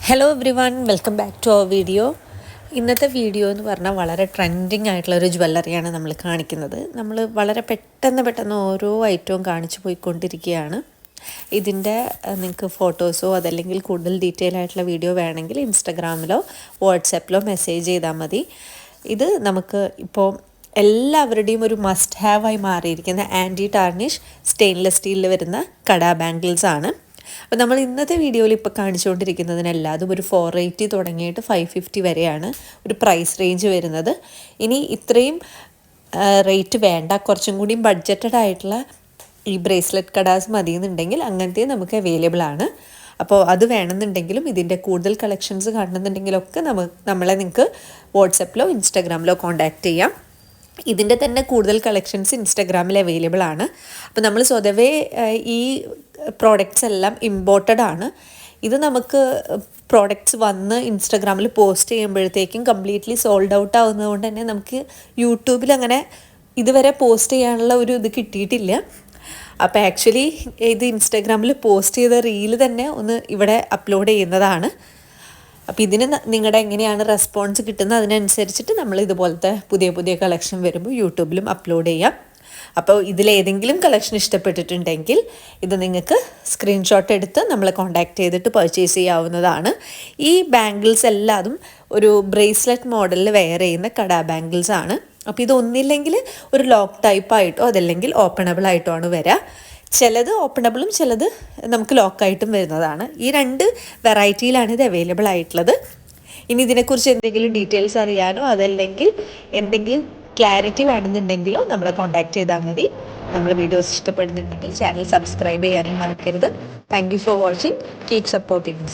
Hello everyone, welcome back to our video. ഇന്നത്തെ video എന്ന് പറഞ്ഞാൽ വളരെ ട്രെൻഡിങ് ആയിട്ടുള്ള ഒരു ജ്വല്ലറിയാണ് നമ്മൾ കാണിക്കുന്നത്. നമ്മൾ വളരെ പെട്ടെന്ന് ഓരോ ഐറ്റവും കാണിച്ചു പോയിക്കൊണ്ടിരിക്കുകയാണ്. ഇതിൻ്റെ നിങ്ങൾക്ക് ഫോട്ടോസോ അതല്ലെങ്കിൽ കൂടുതൽ ഡീറ്റെയിൽ ആയിട്ടുള്ള വീഡിയോ വേണമെങ്കിൽ ഇൻസ്റ്റഗ്രാമിലോ വാട്സാപ്പിലോ മെസ്സേജ് ചെയ്താൽ മതി. ഇത് നമുക്ക് ഇപ്പോൾ എല്ലാവരുടെയും ഒരു മസ്റ്റ് ഹാവ് ആയി മാറിയിരിക്കുന്ന ആൻറ്റി ടാർണിഷ് സ്റ്റെയിൻലെസ് സ്റ്റീലിൽ വരുന്ന കടാ ബാംഗിൾസ് ആണ്. അപ്പോൾ നമ്മൾ ഇന്നത്തെ വീഡിയോയിൽ ഇപ്പോൾ കാണിച്ചുകൊണ്ടിരിക്കുന്നതിനെല്ലാതും ഒരു 480 തുടങ്ങിയിട്ട് 550 വരെയാണ് ഒരു പ്രൈസ് റേഞ്ച് വരുന്നത്. ഇനി ഇത്രയും റേറ്റ് വേണ്ട, കുറച്ചും കൂടി ബഡ്ജറ്റഡ് ആയിട്ടുള്ള ഈ ബ്രേസ്ലെറ്റ് കടാസ് മതിയെന്നുണ്ടെങ്കിൽ അങ്ങനത്തെ നമുക്ക് അവൈലബിൾ ആണ്. അപ്പോൾ അത് വേണമെന്നുണ്ടെങ്കിലും ഇതിൻ്റെ കൂടുതൽ കളക്ഷൻസ് കാണുന്നുണ്ടെങ്കിലൊക്കെ നമ്മളെ നിങ്ങൾക്ക് വാട്സപ്പിലോ ഇൻസ്റ്റാഗ്രാമിലോ കോൺടാക്റ്റ് ചെയ്യാം. ഇതിൻ്റെ തന്നെ കൂടുതൽ കളക്ഷൻസ് ഇൻസ്റ്റാഗ്രാമിൽ അവൈലബിൾ ആണ്. അപ്പോൾ നമ്മൾ സ്വതവേ ഈ പ്രോഡക്റ്റ്സ് എല്ലാം ഇമ്പോർട്ടഡ് ആണ്. ഇത് നമുക്ക് പ്രോഡക്റ്റ്സ് വന്ന് ഇൻസ്റ്റാഗ്രാമിൽ പോസ്റ്റ് ചെയ്യുമ്പോഴത്തേക്കും കംപ്ലീറ്റ്ലി സോൾഡ് ഔട്ട് ആവുന്നത് കൊണ്ട് തന്നെ നമുക്ക് യൂട്യൂബിൽ അങ്ങനെ ഇതുവരെ പോസ്റ്റ് ചെയ്യാനുള്ള ഒരു ഇത് കിട്ടിയിട്ടില്ല. അപ്പോൾ ആക്ച്വലി ഇത് ഇൻസ്റ്റാഗ്രാമിൽ പോസ്റ്റ് ചെയ്ത റീല് തന്നെ ഒന്ന് ഇവിടെ അപ്ലോഡ് ചെയ്യുന്നതാണ്. അപ്പോൾ ഇതിന് നിങ്ങളുടെ എങ്ങനെയാണ് റെസ്പോൺസ് കിട്ടുന്നത് അതിനനുസരിച്ചിട്ട് നമ്മൾ ഇതുപോലത്തെ പുതിയ കളക്ഷൻ വരുമ്പോൾ യൂട്യൂബിലും അപ്ലോഡ് ചെയ്യാം. അപ്പോൾ ഇതിലേതെങ്കിലും കളക്ഷൻ ഇഷ്ടപ്പെട്ടിട്ടുണ്ടെങ്കിൽ ഇത് നിങ്ങൾക്ക് സ്ക്രീൻഷോട്ട് എടുത്ത് നമ്മളെ കോൺടാക്റ്റ് ചെയ്തിട്ട് പർച്ചേസ് ചെയ്യാവുന്നതാണ്. ഈ ബാംഗിൾസ് എല്ലാതും ഒരു ബ്രേസ്ലെറ്റ് മോഡലിൽ വെയർ ചെയ്യുന്ന കടാ ബാംഗിൾസ് ആണ്. അപ്പോൾ ഇതൊന്നില്ലെങ്കിൽ ഒരു ലോക്ക് ടൈപ്പ് ആയിട്ടോ അതല്ലെങ്കിൽ ഓപ്പണബിൾ ആയിട്ടോ ആണ് വരിക. ചിലത് ഓപ്പണബിളും ചിലത് നമുക്ക് ലോക്കായിട്ടും വരുന്നതാണ്. ഈ രണ്ട് വെറൈറ്റിയിലാണ് ഇത് അവൈലബിൾ ആയിട്ടുള്ളത്. ഇനി ഇതിനെക്കുറിച്ച് എന്തെങ്കിലും ഡീറ്റെയിൽസ് അറിയാനോ അതല്ലെങ്കിൽ എന്തെങ്കിലും ക്ലാരിറ്റി വേണമെന്നുണ്ടെങ്കിലോ നമ്മളെ കോൺടാക്ട് ചെയ്താൽ മതി. നമ്മുടെ വീഡിയോസ് ഇഷ്ടപ്പെടുന്നുണ്ടെങ്കിൽ ചാനൽ സബ്സ്ക്രൈബ് ചെയ്യാനും മറക്കരുത്. Thank you for watching. Keep supporting.